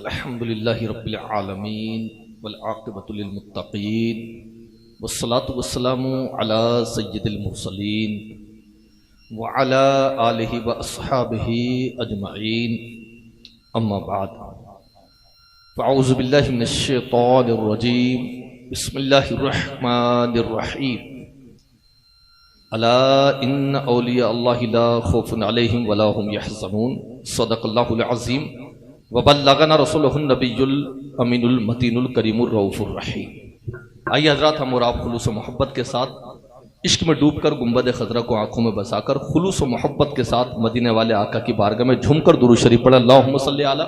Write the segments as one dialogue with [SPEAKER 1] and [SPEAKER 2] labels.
[SPEAKER 1] अल्हम्दुलिल्लाहि रब्बिल आलमीन वल आक़िबतु लिल मुत्तक़ीन वस्सलातु वस्सलामु अला सय्यिदिल मुरसलीन व अला आलिहि व अस्हाबिहि अजमईन अम्मा बाद फ़अऊज़ु बिल्लाहि मिनश शैतानिर रजीम बिस्मिल्लाहिर रहमानिर रहीम अला इन्ना औलिया अल्लाहि ला खौफुन अलैहिम वला हुम यहज़नून सदक़ल्लाहुल अज़ीम व बल्लगना रसूलुहुन नबियुल अमीनुल मतीनुल करीमुर रऊफ़ुर रहीम। आइए हज़रात, हम और आप खुलूस व मोहब्बत के साथ इश्क में डूबकर गुंबद खज़रा को आंखों में बसाकर खुलूस व मोहब्बत के साथ मदीने वाले आका की बारगाह में झूमकर दुरूद शरीफ पढ़ें। अल्लाहुम्मा सल्ली अला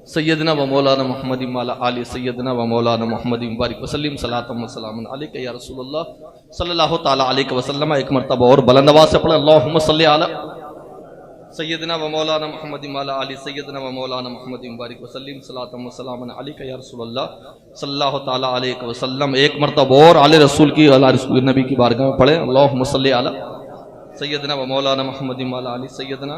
[SPEAKER 1] सैयदना व मौलाना मुहम्मद वाला आले सैयदना व मौलाना मुहम्मद बारिक वसल्लम सलातम व सलामुन अलैका या रसूलुल्लाह सल्लल्लाहु तआला अलैहि वसल्लम। एक मरतबा और बुलंद आवाज़ से पढ़ें, अल्लाहुम्मा सल्ली अला सैयदना व मौलाना मुहम्मद वाला आले सैयदना व मौलाना मुहम्मद बारिक वसल्लम सलातम व सलामुन अलैका या रसूलुल्लाह सल्लल्लाहु तआला अलैहि वसल्लम। एक मरतबा और आले रसूल की अला रसूल नबी की बारगाह में पढ़ें, अल्लाहुम्मा सल्ली अला सैयदना व मौलाना मुहम्मद वाला आले सैयदना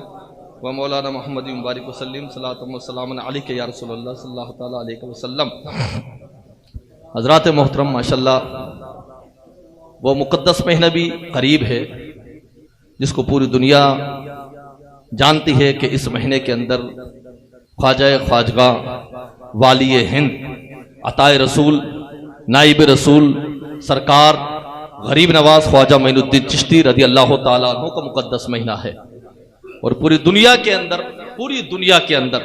[SPEAKER 1] व मौलाना मुहम्मद बारिक वसल्लम सलातम व सलामुन अलैका या रसूलुल्लाह सल्लल्लाहु तआला अलैहि वसल्लम। हज़रात मोहतरम, माशाअल्लाह वो मुक़द्दस महीना भी करीब है जिसको पूरी दुनिया जानती है कि इस महीने के अंदर ख्वाजा ख्वाजगा वाली हिंद अताए रसूल नाइब रसूल सरकार गरीब नवाज ख्वाजा मोइनुद्दीन चिश्ती रज़ी अल्लाह ताला अन्हु का मुक़द्दस महीना है। और पूरी दुनिया के अंदर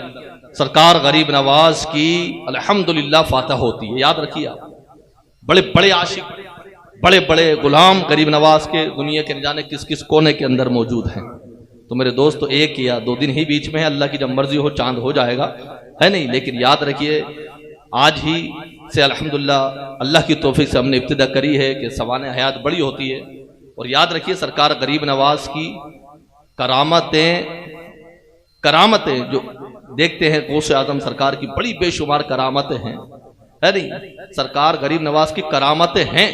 [SPEAKER 1] सरकार गरीब नवाज की अल्हम्दुलिल्लाह फातह होती है। याद रखिए आप, बड़े बड़े आशिक, बड़े बड़े गुलाम गरीब नवाज के दुनिया के न जाने किस किस कोने के अंदर मौजूद हैं। तो मेरे दोस्त, तो 1 या 2 दिन ही बीच में है, अल्लाह की जब मर्जी हो चांद हो जाएगा, है नहीं। लेकिन याद रखिए, आज ही से अल्हम्दुलिल्लाह अल्लाह की तौफीक से हमने इब्तिदा करी है कि सवाने हयात बड़ी होती है। और याद रखिए, सरकार गरीब नवाज की करामतें जो देखते हैं, गौसे आजम सरकार की बड़ी बेशुमार करामतें हैं, है नहीं। सरकार गरीब नवाज की करामतें हैं,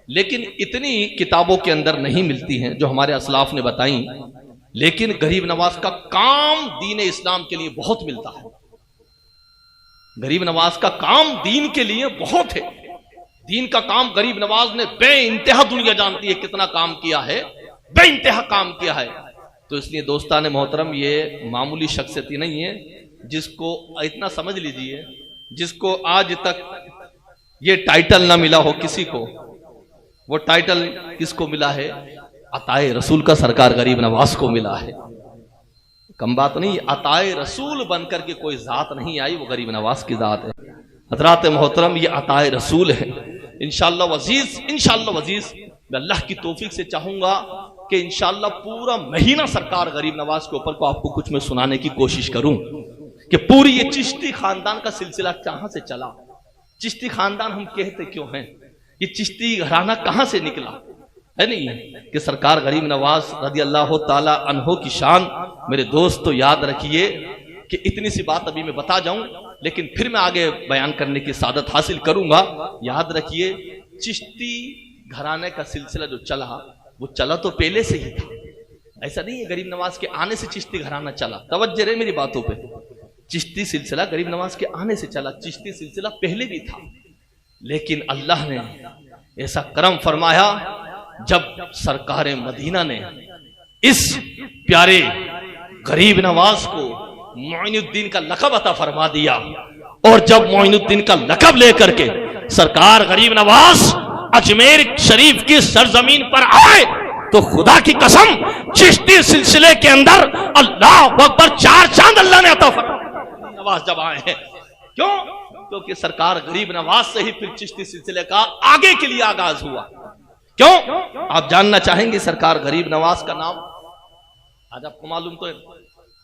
[SPEAKER 1] लेकिन इतनी किताबों के अंदर नहीं मिलती हैं जो हमारे असलाफ ने बताई। लेकिन गरीब नवाज का काम दीन इस्लाम के लिए बहुत मिलता है। गरीब नवाज का काम दीन के लिए बहुत है। दीन का काम गरीब नवाज ने बेइंतहा, दुनिया जानती है कितना काम किया है, बेइंतहा काम किया है। तो इसलिए दोस्ताने मोहतरम, ये मामूली शख्सियत ही नहीं है जिसको, इतना समझ लीजिए, जिसको आज तक ये टाइटल ना मिला हो किसी को। वो टाइटल किसको मिला है? अताए रसूल का सरकार गरीब नवाज को मिला है। कम बात नहीं, अताए रसूल बनकर के कोई जात नहीं आई, वो गरीब नवाज की जात है। हज़रात मोहतरम, ये अताए रसूल है। इंशाअल्लाह वजीज मैं अल्लाह की तौफीक से चाहूंगा कि इंशाअल्लाह पूरा महीना सरकार गरीब नवाज के ऊपर को आपको कुछ मैं सुनाने की कोशिश करूं कि पूरी ये चिश्ती खानदान का सिलसिला कहां से चला। चिश्ती खानदान हम कहते क्यों हैं? ये चिश्ती घराना कहां से निकला, है नहीं, कि सरकार गरीब नवाज रज़ी अल्लाह ताला अन्हो की शान। मेरे दोस्त, तो याद रखिए कि इतनी सी बात अभी मैं बता जाऊं, लेकिन फिर मैं आगे बयान करने की सादत हासिल करूंगा। याद रखिए, चिश्ती घराने का सिलसिला जो चला, वो चला तो पहले से ही था। ऐसा नहीं है गरीब नवाज के आने से चिश्ती घराना चला। तवज्जो रहे मेरी बातों पे। चिश्ती सिलसिला गरीब नवाज के आने से चला, चिश्ती सिलसिला पहले भी था। लेकिन अल्लाह ने ऐसा करम फरमाया, जब सरकार मदीना ने इस प्यारे गरीब नवाज को मोइनुद्दीन का लक़ब अता फरमा दिया, और जब मोइनुद्दीन का लक़ब लेकर के सरकार गरीब नवाज अजमेर शरीफ की सरजमीन पर आए, तो खुदा की कसम चिश्ती सिलसिले के अंदर अल्लाह अकबर 4 चांद अल्लाह ने अता फरमाया नवाज जब आए हैं। क्यों? क्योंकि सरकार गरीब नवाज से ही फिर चिश्ती सिलसिले का आगे के लिए आगाज हुआ। क्यों? आप जानना चाहेंगे सरकार गरीब नवाज का नाम? आज आपको मालूम तो है,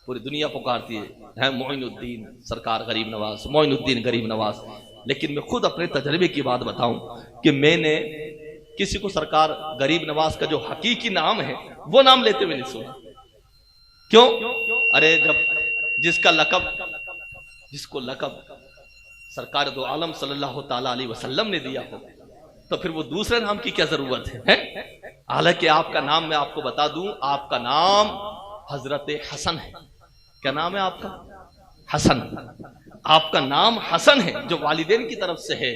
[SPEAKER 1] पूरी दुनिया पुकारती है मोइनुद्दीन सरकार गरीब नवाज, मोइनुद्दीन गरीब नवाज। लेकिन मैं खुद अपने तजर्बे की बात बताऊं कि मैंने किसी को सरकार गरीब नवाज का जो हकीकी नाम है वो नाम लेते हुए नहीं सुना। क्यों? अरे जब जिसको लक़ब सरकार दो आलम सल्लल्लाहु ताला अलैहि वसल्लम ने दिया हो, तो फिर वो दूसरे नाम की क्या जरूरत है? हालांकि आपका नाम मैं आपको बता दूं, आपका नाम हजरत हसन है। क्या नाम है आपका? हसन। आपका नाम हसन है जो वालिदैन की तरफ से है,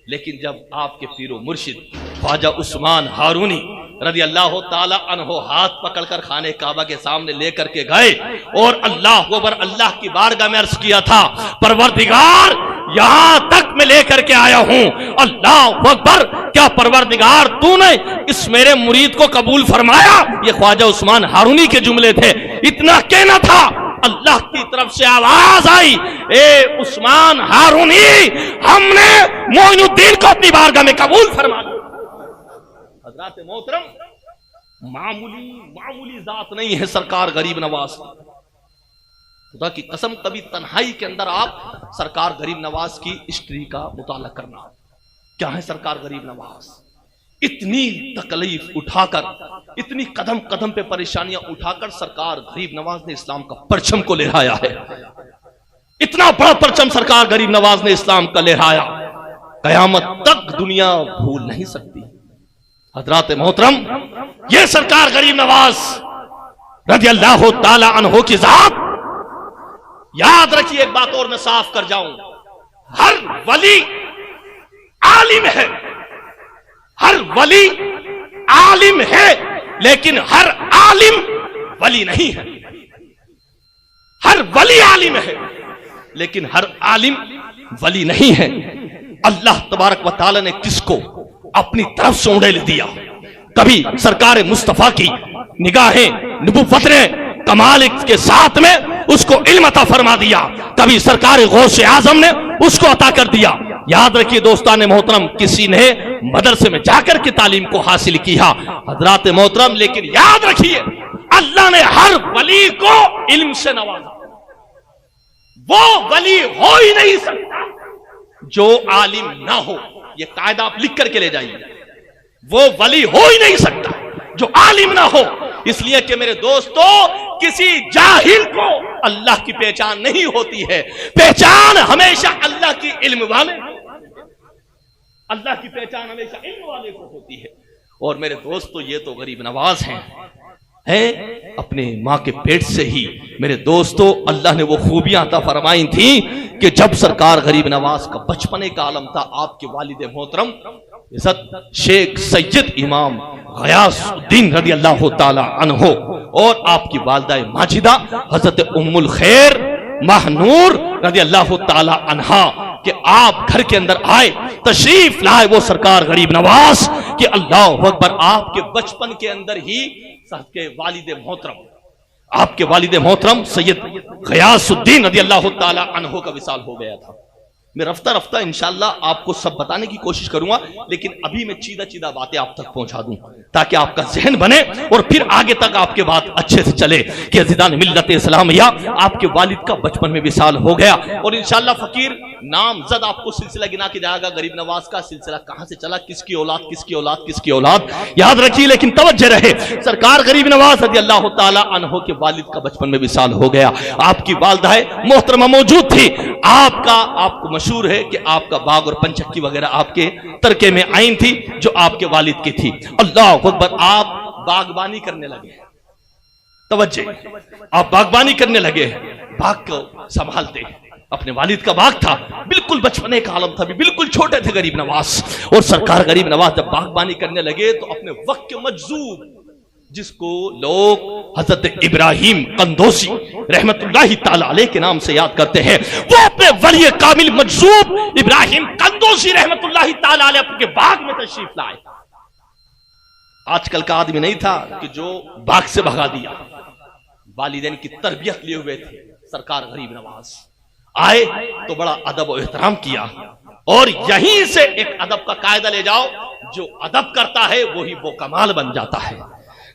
[SPEAKER 1] लेकिन जब आपके पीरो मुर्शिद ख्वाजा उस्मान हारूनी रज़ी अल्लाह ताला अन्हो हाथ पकड़कर खाने काबा के सामने लेकर के गए और अल्लाह अकबर अल्लाह की बारगाह में अर्ज किया था, परवरदिगार यहां तक मैं लेकर के आया हूं, अल्लाह अकबर, क्या परवरदिगार तूने इस मेरे मुरीद को कबूल फरमाया? ये ख्वाजा उस्मान हारूनी के जुमले थे। इतना कहना था, अल्लाह की तरफ से आवाज आई, ए उस्मान हारूनी, हमने मोइनुद्दीन को अपनी बारगाह में कबूल फरमा लिया। हज़रात मोहतरम, मामूली जात नहीं है सरकार गरीब नवाज। खुदा की कसम, कभी तन्हाई के अंदर आप सरकार गरीब नवाज की हिस्ट्री का मुताला करना। क्या है सरकार गरीब नवाज? इतनी तकलीफ उठाकर, इतनी कदम कदम पे परेशानियां उठाकर सरकार गरीब नवाज ने इस्लाम का परचम को लहराया है। इतना बड़ा परचम सरकार गरीब नवाज ने इस्लाम का लहराया, कयामत तक दुनिया भूल नहीं सकती। हज़रात मोहतरम, ये सरकार गरीब नवाज रज़ी अल्लाह ताला अन्हो की जात, याद रखिए एक बात और मैं साफ कर जाऊं, हर वली आलिम है, हर वली आलिम है, लेकिन हर आलिम वली नहीं है। हर वली आलिम है, लेकिन हर आलिम वली नहीं है। अल्लाह तबारक व तआला ने किसको अपनी तरफ से उड़ेल दिया। कभी सरकार मुस्तफा की निगाहें नबुव्वत ने कमाल के साथ में उसको इल्म अता फरमा दिया, कभी सरकार गौसे आजम ने उसको अता कर दिया। याद रखिए दोस्तान मोहतरम, किसी ने मदरसे में जाकर के तालीम को हासिल किया हजरात मोहतरम, लेकिन याद रखिए अल्लाह ने हर वली को इल्म से नवाजा। वो वली हो ही नहीं सकता जो आलिम ना हो, ये कायदा आप लिख करके ले जाइए। वो वली हो ही नहीं सकता जो आलिम ना हो, इसलिए कि मेरे दोस्तों, किसी जाहिल को अल्लाह की पहचान नहीं होती है। पहचान हमेशा अल्लाह की इल्म वाले, अल्लाह की पहचान हमेशा इल्म वाले को होती है। और मेरे दोस्तों, ये तो गरीब नवाज हैं, है अपने मां के पेट से ही मेरे दोस्तों अल्लाह ने वो खूबियां अता फरमाई थी कि जब सरकार गरीब नवाज का बचपने का आलम था, आपके वालिद मोहतरम इज़्ज़त शेख सैयद इमाम गयासुद्दीन रज़ी अल्लाह ताला अन्हो और आपकी वालिदा माजिदा हजरत उम्मुल खैर महनूर रज़ी अल्लाह ताला अन्हा कि आप घर के अंदर आए, तशरीफ लाए वो सरकार गरीब नवाज कि अल्लाह अकबर, आपके बचपन के अंदर ही के वालिद मोहतरम, आपके वालिद मोहतरम सैयद गयासुद्दीन रज़ी अल्लाह ताला अन्हो का विसाल हो गया था। मैं रफ्ता रफ्ता इंशाअल्लाह आपको सब बताने की कोशिश करूंगा, लेकिन अभी मैं चीदा चीदा बातें आप तक पहुंचा दूं ताकि आपका जहन बने और फिर आगे तक आपके बात अच्छे से चले कि अज़ीज़ान मिल्लत इस्लामिया, आपके वालिद का बचपन में विसाल हो गया और इंशाअल्लाह फकीर नामजद आपको सिलसिला गिना के जाएगा गरीब नवाज का सिलसिला कहां से चला, किसकी औलाद किसकी औलाद किसकी औलाद, याद रखिए। लेकिन तवज्जो रहे, सरकार गरीब नवाज रज़ी अल्लाह ताला अन्हो के वालिद का बचपन में विसाल हो गया। आपकी वालिदा मोहतरमा मौजूद थी। आपको मशहूर है कि आपका बाग और पंचक्की वगैरह आपके तरके में आईन थी जो आपके वालिद की थी। अल्लाह अकबर, आप बागबानी करने लगे, तवज्जो, आप बागबानी करने लगे, बाग को संभालते, अपने वालिद का बाग था, बिल्कुल बचपने का आलम था, बिल्कुल छोटे थे गरीब नवाज। और सरकार गरीब नवाज जब बागबानी करने लगे तो अपने वक्त के मजजूब, जिसको लोग हजरत इब्राहिम कंदोसी रहमतुल्लाहि ताला अलैह के नाम से याद करते हैं, वो अपने वली कामिल मजजूब इब्राहिम कंदोसी रहमतुल्लाहि ताला अलैह अपने बाग में तशरीफ लाए। आजकल का आदमी नहीं था कि जो बाग से भगा दिया, वालिदैन की तरबियत लिए हुए थे। सरकार गरीब नवाज आए तो बड़ा अदब और एहतराम किया, और यहीं से एक अदब का कायदा ले जाओ, जो अदब करता है वही वो कमाल बन जाता है,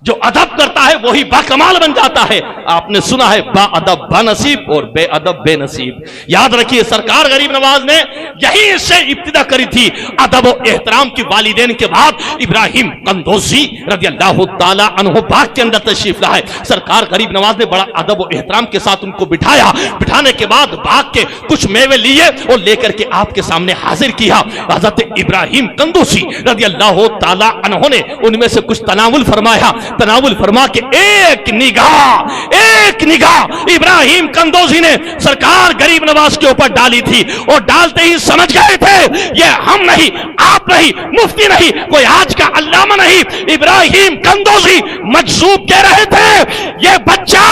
[SPEAKER 1] जो अदब करता है वही बाकमाल बन जाता है। आपने सुना है बा अदब बानसीब और बे अदब बेनसीब। याद रखिए, सरकार गरीब नवाज ने यहीं से इब्तिदा करी थी अदब और एहतराम की। वालिदैन के बाद इब्राहिम कंदोसी रज़ी अल्लाह ताला अन्हो बाग के अंदर तशरीफ लाए। सरकार गरीब नवाज ने बड़ा अदब और एहतराम के साथ उनको बिठाया। बिठाने के बाद बाग के कुछ मेवे लिए और लेकर के आपके सामने हाजिर किया। हजरत इब्राहिम कंदोसी रज़ी अल्लाह ताला अन्हो ने उनमें से कुछ तनावुल फरमाया। तनावुल फरमा के एक निगाह
[SPEAKER 2] एक निगाह इब्राहिम कंदोजी ने सरकार गरीब नवाज के ऊपर डाली थी और डालते ही समझ गए थे ये हम नहीं, आप नहीं, मुफ्ती नहीं, कोई आज का अल्लामा नहीं, इब्राहिम कंदोजी मजसूब कह रहे थे ये बच्चा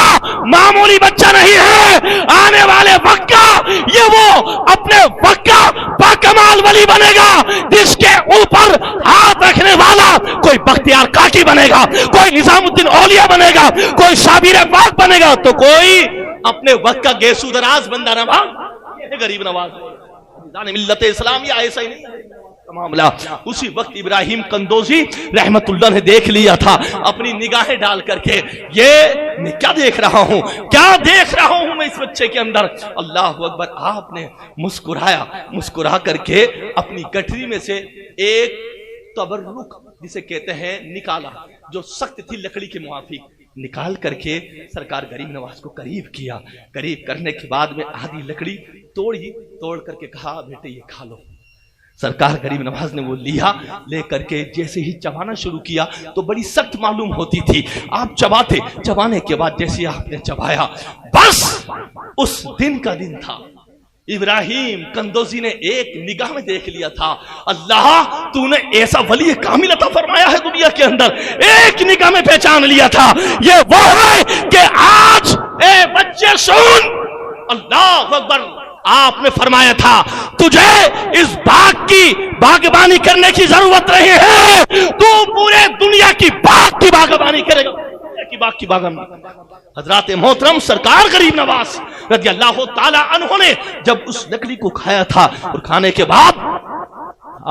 [SPEAKER 2] मामूली बच्चा नहीं है, आने वाले वक्त का ये वो अपने वक्त का बाकमाल वली बनेगा जिसके ऊपर हाथ रखने वाला कोई बख्तियार काकी बनेगा, कोई निजामुद्दीन औलिया बनेगा, कोई साबिर पाक बनेगा, तो कोई अपने वक्त का गेसूदराज बंदा नवाज, गरीब नवाज मिल्लत इस्लामिया ऐसा ही नहीं मामला। उसी वक्त इब्राहिम कंदोजी रहमतुल्लाह ने देख लिया था अपनी निगाहें डाल करके, ये मैं क्या देख रहा हूं, क्या देख रहा हूं मैं इस बच्चे के अंदर। अल्लाह अकबर। आपने मुस्कुराया, मुस्कुरा करके अपनी गठरी में से एक तबर्रुक जिसे कहते हैं निकाला, जो सख्त थी लकड़ी के मुआफिक, निकाल करके सरकार गरीब नवाज को करीब किया। करीब करने के बाद में आधी लकड़ी तोड़ करके कहा बेटे ये खा लो। सरकार गरीब नवाज ने वो लिया, ले करके जैसे ही चबाना शुरू किया तो बड़ी सख्त मालूम होती थी। आप चबाते, चबाने के बाद जैसे आपने चबाया, बस उस दिन का दिन था। इब्राहिम कंदोजी ने एक निगाह में देख लिया था, अल्लाह तूने ऐसा वली कामिल अता फरमाया है दुनिया के अंदर, एक निगाह में पहचान लिया था ये वो है कि आज ए बच्चे सुन, अल्लाह अकबर। आपने फरमाया था तुझे इस बाग की बागबानी करने की जरूरत नहीं है, तू पूरे दुनिया की बाग की बागबानी करेगा, की बाग की बागबानी। हजरत मोहतरम सरकार गरीब नवाज रज़ी अल्लाह ताला अन्हु ने जब उस लकड़ी को खाया था और खाने के बाद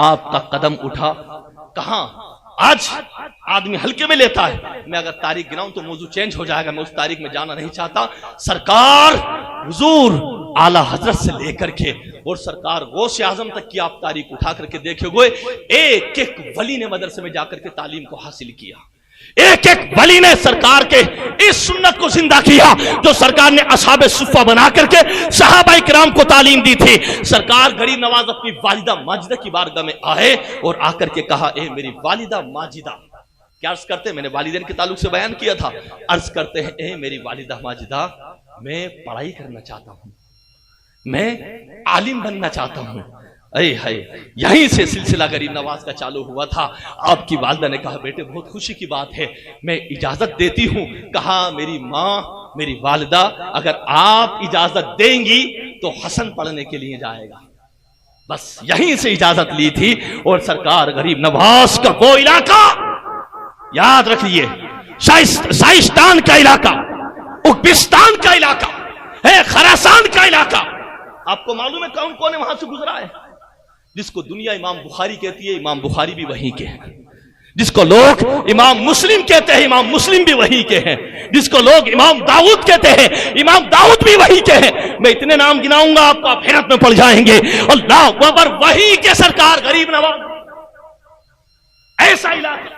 [SPEAKER 2] आपका कदम उठा, कहां आज आदमी हल्के में लेता है। मैं अगर तारीख गिनाऊं तो मौजू चेंज हो जाएगा, मैं उस तारीख में जाना नहीं चाहता। सरकार हुजूर आला हजरत से लेकर के और सरकार गौस आजम तक की आप तारीख उठा करके देखोगे, एक एक वली ने मदरसे में जाकर के तालीम को हासिल किया, एक एक वली ने सरकार के इस सुन्नत को जिंदा किया जो सरकार ने असहाबे सुफ़ा बना करके सहाबा इकराम को तालीम दी थी। सरकार गरीब नवाज अपनी वालिदा माजिदा की बारगाह में आए और आकर के कहा, ए मेरी वालिदा माजिदा। क्या अर्ज करते हैं, मैंने वालिदैन के ताल्लुक से बयान किया था, अर्ज करते हैं ए मेरी वालिदा माजिदा, मैं पढ़ाई करना चाहता हूं, मैं आलिम बनना चाहता हूं। यहीं से सिलसिला गरीब नवाज का चालू हुआ था। आपकी वालिदा ने कहा, बेटे बहुत खुशी की बात है, मैं इजाजत देती हूं। कहा, मेरी माँ, मेरी वालिदा, अगर आप इजाजत देंगी तो हसन पढ़ने के लिए जाएगा। बस यहीं से इजाजत ली थी। और सरकार गरीब नवाज का वो इलाका याद रखिए, शाइस्तान का इलाका, उज्बेकिस्तान का इलाका है, खरासान का इलाका। आपको मालूम है कौन कौन वहां से गुजरा है? जिसको दुनिया इमाम बुखारी कहती है, इमाम बुखारी भी वहीं के हैं। जिसको लोग इमाम मुस्लिम कहते हैं, इमाम मुस्लिम भी वहीं के हैं। जिसको लोग इमाम दाऊद कहते हैं, इमाम दाऊद भी वहीं के हैं। मैं इतने नाम गिनाऊंगा आपको आप हैरत में पड़ जाएंगे। अल्लाह अकबर, वहीं के सरकार गरीब नवाज, ऐसा इलाका।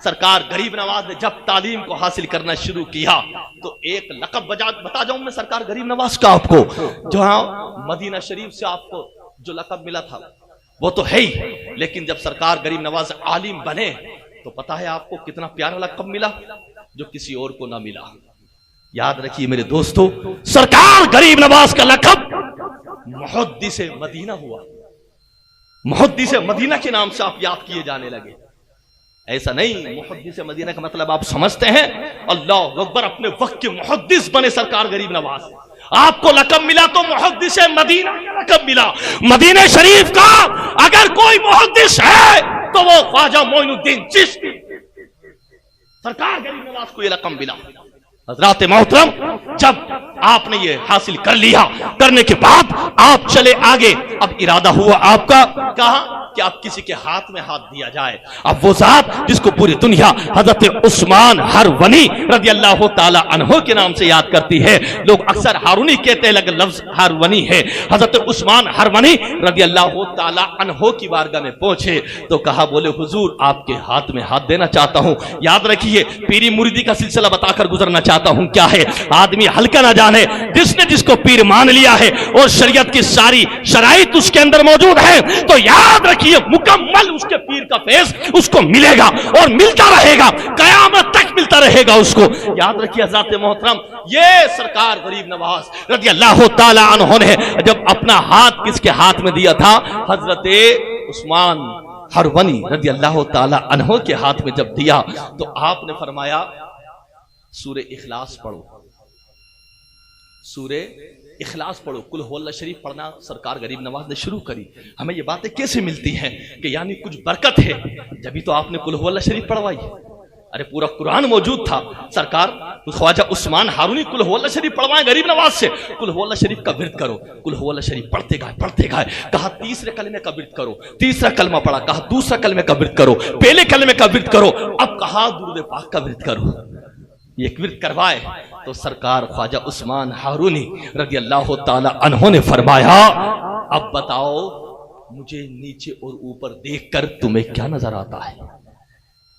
[SPEAKER 2] सरकार गरीब नवाज ने जब तालीम को हासिल करना शुरू किया तो एक लक़ब बता जाऊं मैं सरकार गरीब नवाज का आपको, जहां मदीना शरीफ से आपको जो लक़ब मिला था वो तो है ही, लेकिन जब सरकार गरीब नवाज आलिम बने तो पता है आपको कितना प्यारा लक़ब मिला जो किसी और को ना मिला। याद रखिए मेरे दोस्तों, सरकार गरीब नवाज का लक़ब मुहद्दिस मदीना हुआ। मुहद्दिस मदीना के नाम से आप याद किए जाने लगे। ऐसा नहीं, मुहद्दिस मदीना का मतलब आप समझते हैं, अल्लाह अकबर, अपने वक्त के मुहद्दिस बने सरकार गरीब नवाज। आपको लक़ब मिला तो मुहद्दिस मदीना का लक़ब मिला। मदीना शरीफ का अगर कोई मुहद्दिस है तो वो ख्वाजा मोइनुद्दीन चिश्ती। सरकार गरीब नवाज को ये लक़ब मिला। हज़रात मोहतरम, जब आपने ये हासिल कर लिया, करने के बाद आप चले आगे। अब इरादा हुआ आपका, कहा कि अब किसी के हाथ में हाथ दिया जाए। अब वो ज़ात जिसको पूरी दुनिया हजरत उस्मान हरवनी रज़ी अल्लाह ताला अन्हो के नाम से याद करती है, लोग अक्सर हारूनी कहते हैं लेकिन लफ्ज हरवनी है। हजरत उस्मान हरवनी रज़ी अल्लाह ताला अन्हो की बारगाह में पहुंचे तो कहा, बोले हुजूर आपके हाथ में हाथ देना चाहता हूं। याद रखिए, पीरी मुरीदी का सिलसिला बताकर गुजरना चाहता हूं। क्या है, आदमी हल्का ना जाने, जिसने जिसको पीर मान लिया है और शरीयत की सारी शराइत उसके अंदर मौजूद है तो याद रखिए लिए मुकम्मल उसके पीर का फैज उसको मिलेगा और मिलता रहेगा, कयामत तक मिलता रहेगा उसको। याद रखिए हज़रत मोहतरम, ये सरकार गरीब नवाज रज़ी अल्लाह ताला अन्हु ने जब अपना हाथ किसके हाथ में दिया था, हजरत उस्मान हरवनी रज़ी अल्लाह ताला अन्हु के हाथ में जब दिया तो आपने फरमाया सूरे इखलास पढ़ो, सूरे इखलास पढ़ो, कुल हुवल्लाह शरीफ पढ़ना सरकार गरीब नवाज ने शुरू करी। हमें ये बातें कैसे मिलती हैं कि यानी कुछ बरकत है, जब तो आपने कुल हुवल्लाह शरीफ पढ़वाई। अरे पूरा कुरान मौजूद था, सरकार ख्वाजा उस्मान हारूनी कुल हुवल्लाह शरीफ पढ़वाए गरीब नवाज से, कुल हुवल्लाह शरीफ का विर्द करो। कुल हुवल्लाह शरीफ पढ़ते गए, कहा तीसरे कलमे का विर्द करो, तीसरा कलमा पढ़ा, कहा दूसरा कलमे का विर्द करो, पहले कलमे का विर्द करो, अब कहा दुरूद पाक का विर्द करो। ये विर्द करवाए तो सरकार ख्वाजा उस्मान हारूनी रज़ी अल्लाह ताला अन्हु ने फरमाया, अब बताओ मुझे नीचे और ऊपर देखकर तुम्हें क्या नजर आता है।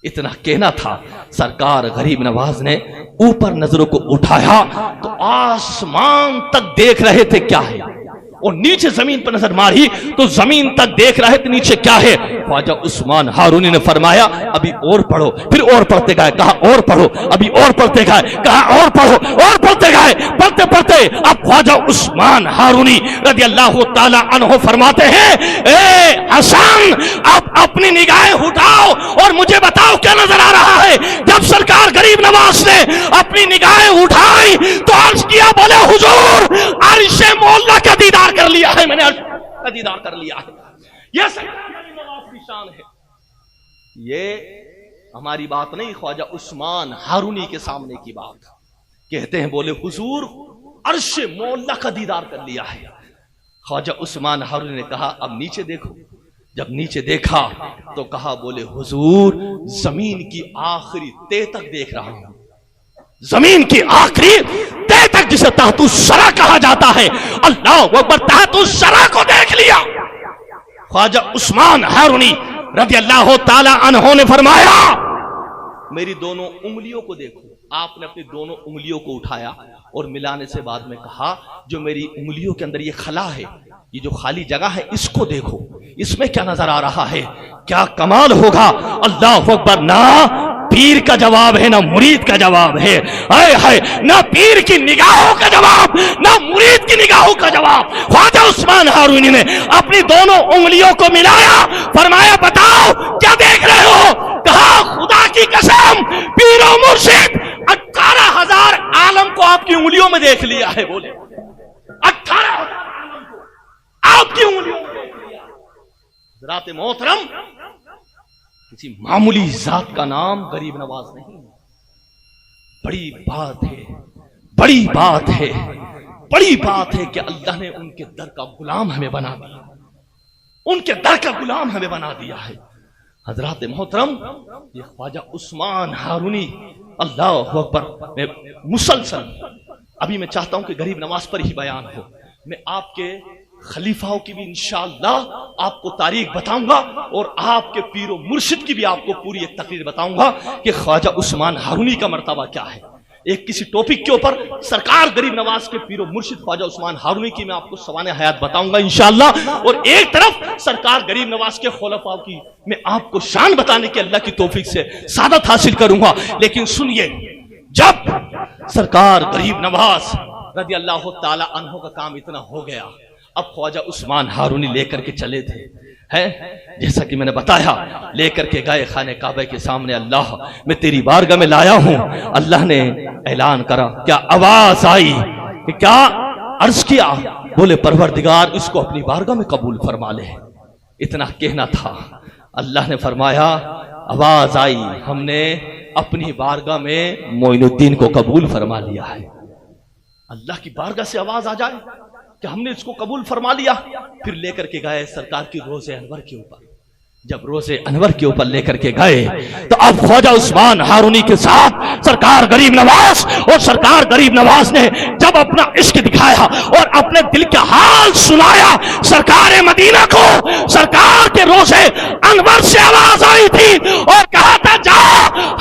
[SPEAKER 2] इतना कहना था, सरकार गरीब नवाज ने ऊपर नजरों को उठाया तो आसमान तक देख रहे थे क्या है, और नीचे जमीन पर नजर मारी तो जमीन तक देख रहे थे नीचे क्या है। ख्वाजा उस्मान हारूनी ने फरमाया अभी और पढ़ो, फिर और पढ़ते गए, कहा और पढ़ो, अभी और पढ़ते गए, कहा और पढ़ो, और पढ़ते गए, पढ़ते पढ़ते अब ख्वाजा उस्मान हारूनी रज़ी अल्लाह ताला अन्हु फरमाते हैं, ए हसन अब अपनी निगाहें उठाओ और मुझे बताओ क्या नजर आ रहा है। जब सरकार गरीब नवाज ने अपनी निगाहें उठाई तो अर्ज किया, बोले हुजूर अर्शे मौला का दीदार कर लिया है, मैंने अर्श का दीदार कर लिया है। यह सरकार गरीब नवाज की शान है। ये हमारी बात नहीं, ख्वाजा उस्मान हारूनी के सामने की बात। कहते हैं बोले हुजूर अर्शे मौला का दीदार कर लिया है। ख्वाजा उस्मान हारूनी ने कहा अब नीचे देखो। जब नीचे देखा तो कहा, बोले हुजूर जमीन की आखिरी तह तक देख रहा हूं, जमीन की आखिरी तह तक, जिसे तहतु सरा कहा जाता है। अल्लाह अकबर, तहतु सरा को देख लिया। ख्वाजा उस्मान हारूनी रज़ी अल्लाह ताला अन्हु ने फरमाया मेरी दोनों उंगलियों को देखो। आपने अपनी दोनों उंगलियों को उठाया और मिलाने से बाद में कहा, जो मेरी उंगलियों के अंदर ये खला है, ये जो खाली जगह है, इसको देखो, इसमें क्या नजर आ रहा है। क्या कमाल होगा। अल्लाह अकबर, ना पीर का जवाब है ना मुरीद का जवाब है, हाय ना पीर की निगाहों का जवाब ना मुरीद की निगाहों का जवाब। ख्वाजा उस्मान हारूनी ने अपनी दोनों उंगलियों को मिलाया, फरमाया बताओ क्या देख रहे हो। कहा खुदा की कसम पीरो मुर्शिद 18,000 आलम को आपकी उंगलियों में देख लिया है। बोले 18,000 आलम को आपकी उंगलियों में देख लिया। हज़रात मोहतरम, किसी मामूली जात का नाम गरीब नवाज नहीं। बड़ी बात है, बड़ी बात है, बड़ी बात है कि अल्लाह ने उनके दर का गुलाम हमें बना दिया, उनके दर का गुलाम हमें बना दिया है। हजरात मोहतरम, ये ख्वाजा उस्मान हारूनी अल्लाह अकबर में मुसलसल, अभी मैं चाहता हूं कि गरीब नवाज पर ही बयान हो। मैं आपके खलीफाओं की भी इंशाअल्लाह आपको तारीख बताऊंगा और आपके पीरो मुर्शिद की भी आपको पूरी एक तकरीर बताऊंगा कि ख्वाजा उस्मान हारूनी का मर्तबा क्या है। एक किसी टॉपिक के ऊपर सरकार गरीब नवाज के पीरो मुर्शिद ख्वाजा उस्मान हारूनी की मैं आपको सवाने हयात बताऊंगा इंशाअल्लाह। और एक तरफ सरकार गरीब नवाज के खुलफाओं की मैं आपको शान बताने की अल्लाह की तौफीक से सादत हासिल करूंगा। लेकिन सुनिए, जब सरकार गरीब नवाज रज़ी अल्लाह ताला अन्हु का काम इतना हो गया, अब ख्वाजा उस्मान हारूनी लेकर के चले थे, है जैसा कि मैंने बताया, लेकर के गए खाने काबे के सामने। अल्लाह मैं तेरी बारगाह में लाया हूं। अल्लाह ने ऐलान करा, क्या आवाज आई कि क्या अर्ज किया, बोले परवरदिगार इसको अपनी बारगाह में कबूल फरमा ले। इतना कहना था, अल्लाह ने फरमाया आवाज आई, हमने अपनी बारगाह में मोइनुद्दीन को कबूल फरमा लिया है। अल्लाह की बारगाह से आवाज आ जाए कि हमने इसको कबूल फरमा लिया। फिर लेकर के गए सरकार की रोज़े अनवर के ऊपर। जब रोज़े अनवर के ऊपर लेकर के गए तो अब ख्वाजा उस्मान हारूनी के साथ सरकार गरीब नवाज, और सरकार गरीब नवाज ने जब अपना इश्क दिखाया और अपने दिल का हाल सुनाया सरकार मदीना को, सरकार के रोज़े अनवर से आवाज आई थी और कहा था जा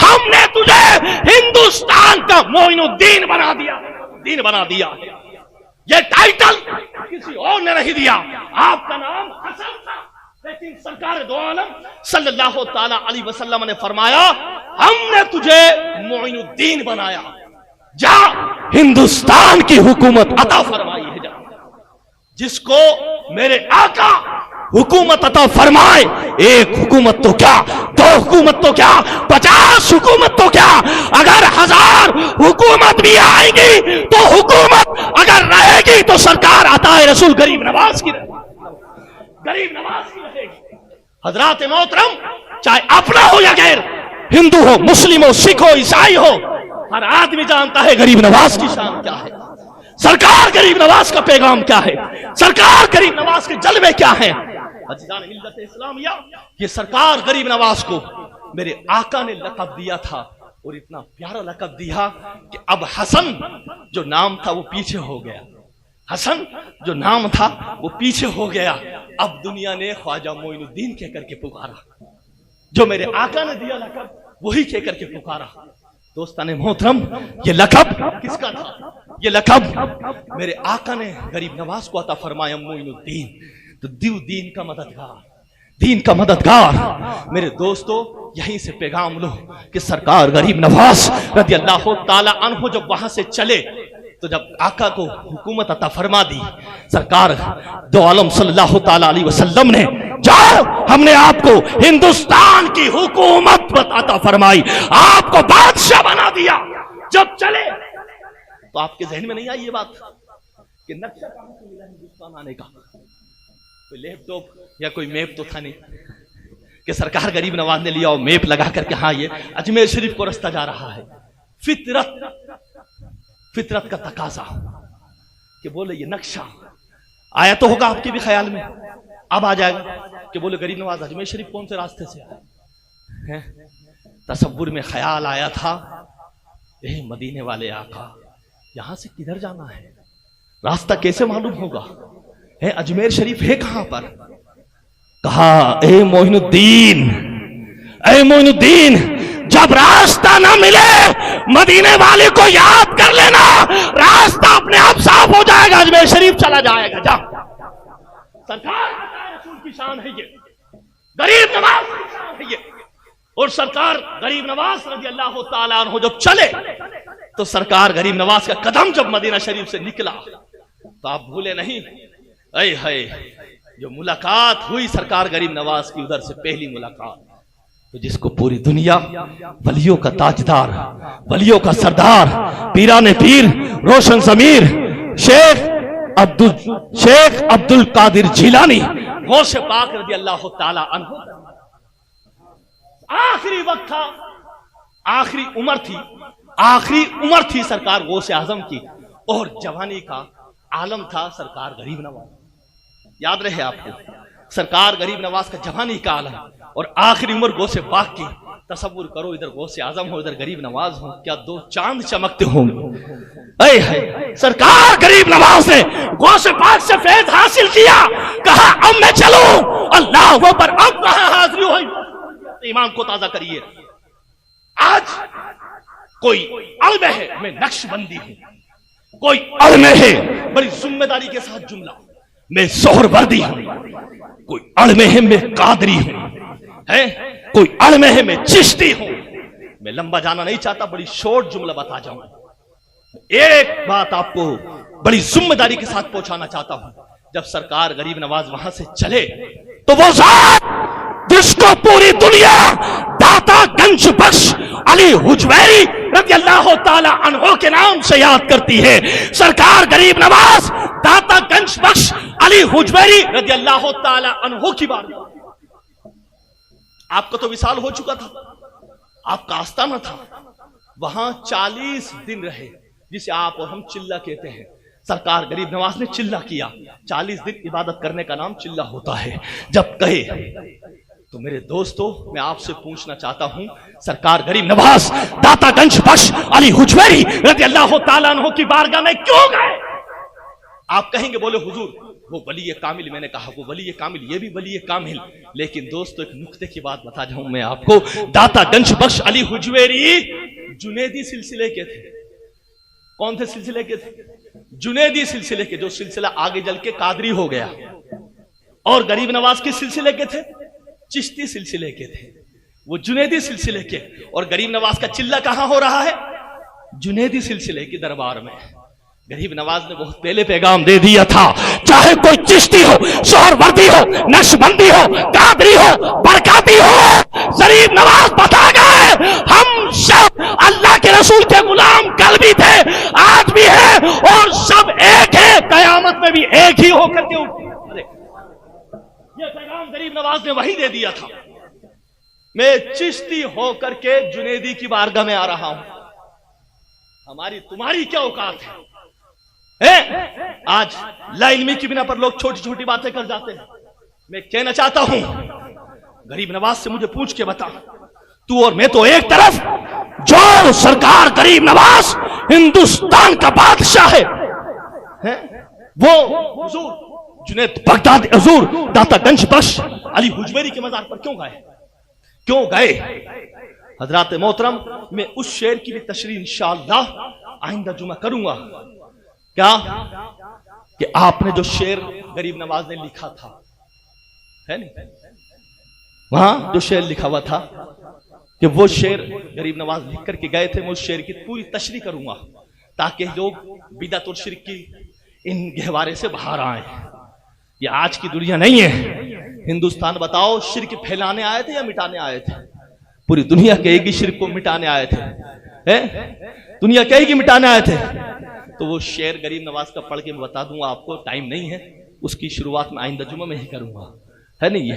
[SPEAKER 2] हमने तुझे हिंदुस्तान का मोइनुद्दीन बना दिया, दीन बना दिया। ये टाइटल किसी और ने नहीं दिया। आपका नाम हसन था, लेकिन सरकार दो आलम सल्लल्लाहु ताला अलैहि वसल्लम ने फरमाया, हमने तुझे मोइनुद्दीन बनाया, जा हिंदुस्तान की हुकूमत अता फरमाई है। जा जिसको मेरे आका हुकूमत अता फरमाए, एक हुकूमत तो क्या, दो हुकूमत तो क्या, 50 हुकूमत तो क्या, अगर 1000 हुकूमत भी आएंगी तो हुकूमत अगर रहेगी तो सरकार अताए रसूल गरीब नवाज की रहेगी, गरीब नवाज की रहेगी। हजरात मोहतरम, चाहे अपना हो या गैर, हिंदू हो, मुस्लिम हो, सिख हो, ईसाई हो, हर आदमी जानता है गरीब नवाज की शान क्या है, सरकार गरीब नवाज का पैगाम क्या है, सरकार गरीब नवाज के जलवे क्या है। अज़ीज़ान मिल्लत इस्लामिया, ये सरकार गरीब नवाज को मेरे आका ने लक़ब दिया था, और इतना प्यारा लक़ब दिया कि अब हसन जो नाम था वो पीछे हो गया, हसन जो नाम था वो पीछे हो गया। अब दुनिया ने ख्वाजा मोइनुद्दीन कह करके पुकारा, जो मेरे आका ने दिया लक़ब वही कह करके पुकारा। दोस्ताने मोहतरम, ये लक़ब किसका था? ये लक़ब मेरे आका ने गरीब नवाज को अता फरमाया, मोइनुद्दीन, तो दीन का मददगार, दीन का मददगार। मेरे दोस्तों, यहीं से पैगाम लो कि सरकार गरीब नवाज रज़ी अल्लाह ताला अन्हु जब वहां से चले, तो जब आका को हुकूमत अता फरमा दी, सरकार दो आलम सल्लल्लाहु ताला अलैहि वसल्लम ने, जाओ हमने आपको हिंदुस्तान की हुकूमत अता फरमाई, आपको बादशाह बना दिया। जब चले तो आपके जहन में नहीं आई ये बात कि नक्शा कहां से मिला हिंदुस्तान आने का? कोई लैपटॉप या कोई मैप तो था नहीं कि सरकार गरीब नवाज ने लिया और मैप लगा करके हाँ ये अजमेर शरीफ को रास्ता जा रहा है। फितरत का तकाजा कि बोले ये नक्शा आया तो होगा आपके भी ख्याल में, अब आ जाएगा कि बोले गरीब नवाज अजमेर शरीफ कौन से रास्ते से आए। तसव्वुर में ख्याल आया था, मदीने वाले आका यहां से किधर जाना है, रास्ता कैसे मालूम होगा, है अजमेर शरीफ है कहां पर? कहा, ए मोइनुद्दीन, ए मोइनुद्दीन, जब रास्ता ना मिले मदीने वाले को याद कर लेना, रास्ता अपने आप साफ हो जाएगा, अजमेर शरीफ चला जाएगा। जा, सरकार रसूल की शान है ये, गरीब नवाज की शान है ये। और सरकार गरीब नवाज रज़ी अल्लाह ताला अन्हु जब चले, तो सरकार गरीब नवाज का कदम जब मदीना शरीफ से निकला, तो आप भूले नहीं, ऐ है जो मुलाकात हुई सरकार गरीब नवाज की, उधर से पहली मुलाकात, तो जिसको पूरी दुनिया वलियों का ताजदार, वलियों का सरदार, पीराने पीर, रोशन ज़मीर, शेख अब्दुल कादिर जिलानी गौस पाक रज़ी अल्लाह ताला अन्हु, आखिरी वक्त था, आखिरी उम्र थी सरकार गौसे आजम की, और जवानी का आलम था सरकार गरीब नवाज। याद रहे आपको, सरकार गरीब नवाज का जवानी का आलम और आखिरी उम्र गौसे पाक की। तसव्वुर करो, इधर गौसे आजम हो, इधर गरीब नवाज हो, क्या दो चांद चमकते होंगे। सरकार गरीब नवाज ने गौसे पाक से फैज़ हासिल किया, कहा अब मैं चलूं, अल्लाह वो पर अब कहां हाजिर हुई, ईमान को ताजा करिए। आज कोई अल्म है मैं नक्शबंदी हूं, कोई अल्म है बड़ी जिम्मेदारी के साथ जुमला मैं सोहरवर्दी हूं, कोई अल्म है मैं कादरी हूं, है कोई अल्म है मैं चिश्ती हूं। मैं लंबा जाना नहीं चाहता, बड़ी शॉर्ट जुमला बता जाऊंगा। एक बात आपको बड़ी जिम्मेदारी के साथ पहुंचाना चाहता हूं, जब सरकार गरीब नवाज वहां से चले, तो वो जात जिसको पूरी दुनिया दाता गंज बख्श अली हुजवैरी रज़ी अल्लाह ताला अन्हु के नाम से याद करती है, सरकार गरीब नवाज दाता गंज बख्श अली हुजवैरी रज़ी अल्लाह ताला अन्हु की बात। आपका तो विसाल हो चुका था, आपका आस्थाना था, वहां 40 दिन रहे, जिसे आप और हम चिल्ला कहते हैं। सरकार गरीब नवाज ने चिल्ला किया, 40 दिन इबादत करने का नाम चिल्ला होता है। जब कहे तो मेरे दोस्तों, मैं आपसे पूछना चाहता हूं, सरकार गरीब नवाज दाता गंज बख्श अली हुजवैरी रज़ी अल्लाह ताला अन्हु की बारगाह में क्यों गए? आप कहेंगे, बोले हुजूर वो वली कामिल, मैंने कहा वो वली कामिल, ये भी वली कामिल, लेकिन दोस्तों एक नुक्ते की बात बता जाऊं मैं आपको, दाता गंज बख्श अली हुजवैरी जुनैदी सिलसिले के थे। कौन थे सिलसिले के थे? जुनैदी सिलसिले के, जो सिलसिला आगे जल के कादरी हो गया। और गरीब नवाज किस सिलसिले के थे?
[SPEAKER 1] चिश्ती सिलसिले के थे, वो जुनैदी सिलसिले के। और गरीब नवाज का चिल्ला कहां हो रहा है? जुनैदी सिलसिले के दरबार में। गरीब नवाज ने बहुत पहले पैगाम दे दिया था,
[SPEAKER 2] चाहे कोई चिश्ती हो, सोहरवर्दी हो, नक्शबंदी हो, कादरी हो, बरकाती हो, गरीब नवाज बता गए हम सब अल्लाह के रसूल के गुलाम कल भी थे, आज भी है और सब एक है, कयामत में भी एक ही होकर के उठे।
[SPEAKER 1] ये पैगाम गरीब नवाज ने वही दे दिया था। मैं चिश्ती होकर के जुनैदी की बारगाह में आ रहा हूं। हमारी तुम्हारी क्या औकात है? आज लाइल्मी की बिना पर लोग छोटी छोटी बातें कर जाते हैं। मैं कहना चाहता हूं, गरीब नवाज से मुझे पूछ के बता, तू और मैं तो एक तरफ,
[SPEAKER 2] जो सरकार गरीब नवाज हिंदुस्तान का बादशाह है,
[SPEAKER 1] वो हुजूर जुनैद बगदादी, हुजूर दाता गंज बख्श अली हुजवेरी के मजार पर क्यों गए? हजरात मोहतरम, मैं उस शेर की भी तशरीह इंशाअल्लाह आइंदा जुमा करूंगा। क्या कि आपने जो शेर गरीब नवाज ने लिखा था, है नहीं, वहां जो शेर लिखा हुआ था कि वो शेर गरीब नवाज लिख करके गए थे, मैं उस शेर की पूरी तशरीह करूंगा ताकि लोग बिदअत और शिर्क की इन गहवारे से बाहर आए। ये आज की दुनिया नहीं है। हिंदुस्तान बताओ, शिर्क फैलाने आए थे या मिटाने आए थे? पूरी दुनिया कहेगी शिर्क को मिटाने आए थे, दुनिया कहेगी मिटाने आए थे। तो वो शेर गरीब नवाज का पढ़ के मैं बता दूंगा आपको, टाइम नहीं है, उसकी शुरुआत में आइंदा जुमा में ही करूंगा, है नहीं? ये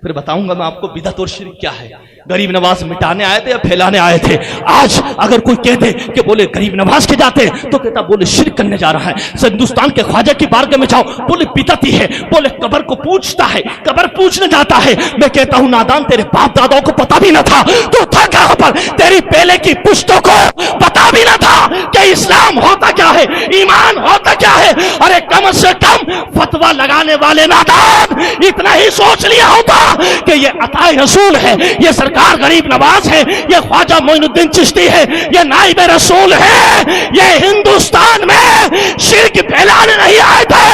[SPEAKER 1] फिर बताऊंगा मैं आपको बिदअत और शिर्क क्या है। गरीब नवाज मिटाने आए थे या फैलाने आए थे? आज अगर कोई कह दे कि बोले गरीब नवाज के जाते तो कहता बोले शिर्क करने जा रहा है। हिंदुस्तान के ख्वाजा की बारगाह में जाओ, बोले बिदअत ही है, बोले कब्र को पूछता है, कब्र पूछने जाता है। मैं कहता हूं नादान, तेरे बाप दादाओं को पता भी ना था, तो था कहां पर? तेरी पहले की पुश्तों को पता भी ना था कि इस्लाम होता क्या है, ईमान होता क्या है। अरे कम से कम फतवा लगाने वाले नादान इतना ही सोच लिया होता कि ये अताए रसूल है, ये सरकार गरीब नवाज है, ये ख्वाजा मोइनुद्दीन चिश्ती है, ये नाइब रसूल है। ये हिंदुस्तान में शिर्क फैलाने नहीं आए थे,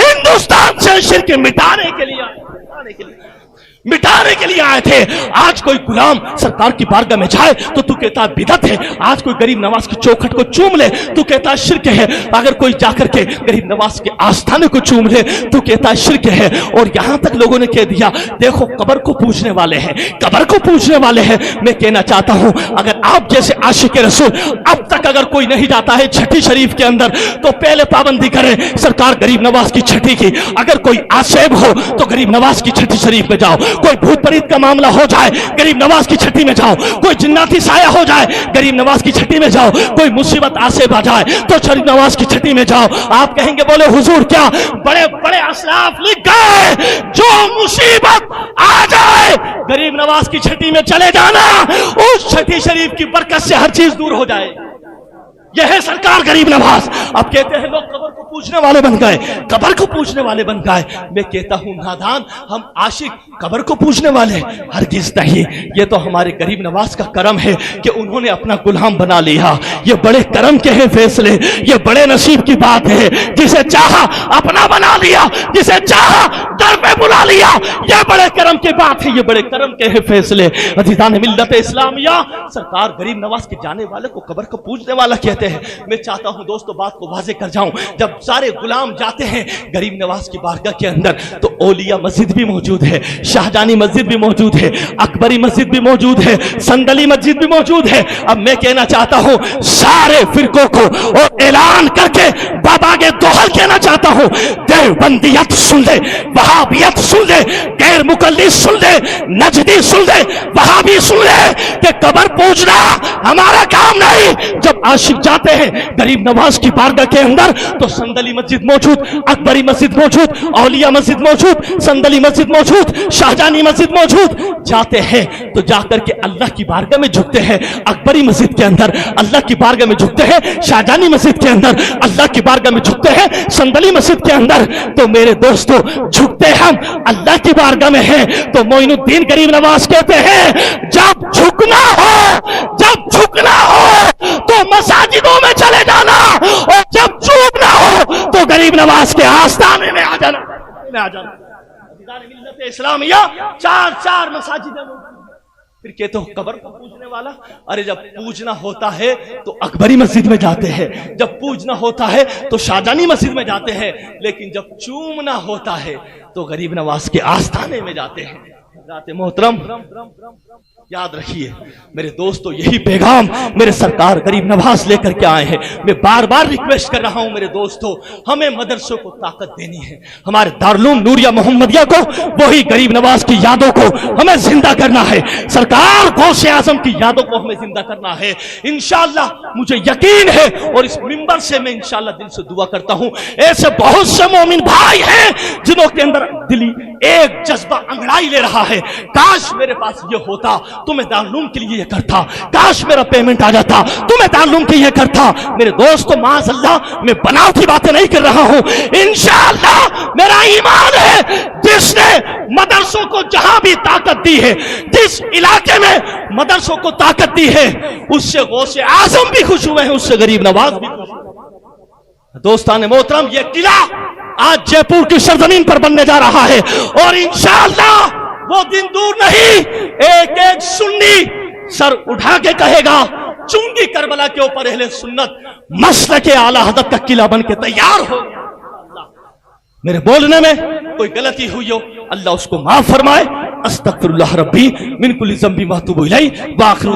[SPEAKER 1] हिंदुस्तान से शिर्क मिटाने के लिए आए थे। आज कोई गुलाम सरकार की बारगाह में जाए तो तू कहता बिदअत है, आज कोई गरीब नवाज की चौखट को चूम ले तू कहता शिर्क है, अगर कोई जाकर के गरीब नवाज के आस्थाने को चूम ले तू कहता शिर्क है। और यहां तक लोगों ने कह दिया देखो कब्र को पूछने वाले हैं, कब्र को पूछने वाले हैं। मैं कहना चाहता हूं, अगर आप जैसे आशिक रसूल अब तक अगर कोई नहीं जाता है छठी शरीफ के अंदर तो पहले पाबंदी करें सरकार गरीब नवाज की छठी की। अगर कोई आसेब हो तो गरीब नवाज की छठी शरीफ में जाओ, कोई भूत प्रेत का मामला हो जाए गरीब नवाज की छठी में जाओ, कोई जिन्नाती साया हो जाए गरीब नवाज की छठी में जाओ, कोई मुसीबत आसेब आ जाए तो गरीब नवाज की छठी में जाओ। आप कहेंगे बोले हुजूर क्या बड़े बड़े असलाफ लिख गए, जो मुसीबत आ जाए गरीब नवाज की छठी में चले जाना, उस छठी शरीफ की बरकत से हर चीज दूर हो जाए। यह है सरकार गरीब नवाज। अब कहते हैं लोग कब्र को पूछने वाले बन गए, कब्र को पूछने वाले बन गए। मैं कहता हूं नादान, हम आशिक कब्र को पूछने वाले हरगिज नहीं। ये तो हमारे गरीब नवाज का करम है कि उन्होंने अपना गुलाम बना लिया। ये बड़े करम के हैं फैसले, ये बड़े नसीब की बात है। जिसे चाहा अपना बना लिया, जिसे चाहा दर पे बुला लिया, ये बड़े करम की बात है, ये बड़े करम के हैं फैसले। अजीजान मिल्लत इस्लामिया, सरकार गरीब नवाज के जाने वाले को कब्र को पूछने वाला कहते हैं। मैं चाहता हूं दोस्तों बात को वाजे कर जाऊं, जब सारे गुलाम जाते हैं गरीब नवाज की बारगाह के अंदर तो औलिया मस्जिद भी मौजूद है, शाहजानी मस्जिद भी मौजूद है, अकबरी मस्जिद भी मौजूद है, संदली मस्जिद भी मौजूद है। अब मैं कहना चाहता हूं सारे फिरकों को और ऐलान करके बाबा के दोहर कहना चाहता हूं, देवबंदियत सुन ले, वहाबियत सुन ले, गैर मुकल्लिस सुन ले, नजदी सुन ले, वहाबी सुन ले कि कब्र पूछना हमारा काम नहीं। जब आशिक जाते हैं गरीब नवाज की बारगाह के अंदर तो संदली मस्जिद मौजूद, अकबरी मस्जिद मौजूद, औलिया मस्जिद मौजूद, संदली मस्जिद मौजूद, शाहजानी मस्जिद मौजूद। जाते हैं तो जाकर के अल्लाह की बारगाह में झुकते हैं, अकबरी मस्जिद के अंदर अल्लाह की बारगाह में झुकते हैं, शाहजानी मस्जिद के अंदर अल्लाह की बारगाह में झुकते हैं, संदली मस्जिद के अंदर। तो मेरे दोस्तों झुकते हम अल्लाह की बारगाह में हैं तो मोइनुद्दीन गरीब नवाज कहते हैं जब झुकना हो तो मसाजिदों में चले जाना और जब चूकना हो तो गरीब नवाज के आस्थाने में आ जाना।
[SPEAKER 2] बुजुर्गान मिल्लत इस्लामिया 4 मसाजिद फिर कहते हो कब्र को पूजने वाला। अरे जब पूजना होता है तो अकबरी मस्जिद में जाते हैं, जब पूजना होता है तो शाहजहानी मस्जिद में जाते हैं, लेकिन जब चूमना होता है तो गरीब नवाज के आस्थाने में जाते हैं। हज़रात मोहतरम याद रखिए मेरे दोस्तों, यही पैगाम मेरे सरकार गरीब नवाज लेकर के आए हैं। मैं बार बार रिक्वेस्ट कर रहा हूं मेरे दोस्तों, हमें मदरसों को ताकत देनी है, हमारे दारुल उलूम नूरिया मोहम्मदिया को, वही गरीब नवाज की यादों को हमें जिंदा करना है, सरकार गौसे आजम की यादों को हमें जिंदा करना है इंशाअल्लाह। मुझे यकीन है और इस मिंबर से मैं इंशाअल्लाह दिल से दुआ करता हूं, ऐसे बहुत से मोमिन भाई हैं जिन्हों के अंदर दिली एक जज्बा अंगड़ाई ले रहा है, काश मेरे पास ये होता तो मैं दारुल के लिए ये करता, काश मेरा पेमेंट आ जाता तो मैं दारुल के लिए करता। मेरे दोस्तों माज़अल्लाह मैं बनावटी बातें नहीं कर रहा हूं, इंशाअल्लाह मेरा ईमान है जिसने मदरसों को जहां भी ताकत दी है, जिस इलाके में मदरसों को ताकत दी है, उससे गौसे आजम भी खुश हुए हैं, उससे गरीब नवाज भी खुश हुए। दोस्तान मोहतरम, ये किला आज जयपुर की सरजमीन पर बनने जा रहा है और इंशाअल्लाह वो दिन दूर नहीं, एक एक सुन्नी सर उठा के कहेगा चुंगी करबला के ऊपर अहले सुन्नत मसलक के आला हज़रत का किला बन के तैयार हो। मेरे बोलने में कोई गलती हुई हो अल्लाह उसको माफ फरमाए। अस्तगफिरुल्लाह रब्बी मिन कुल्ली ज़ंबी व अतूबु इलैहि व आखिरु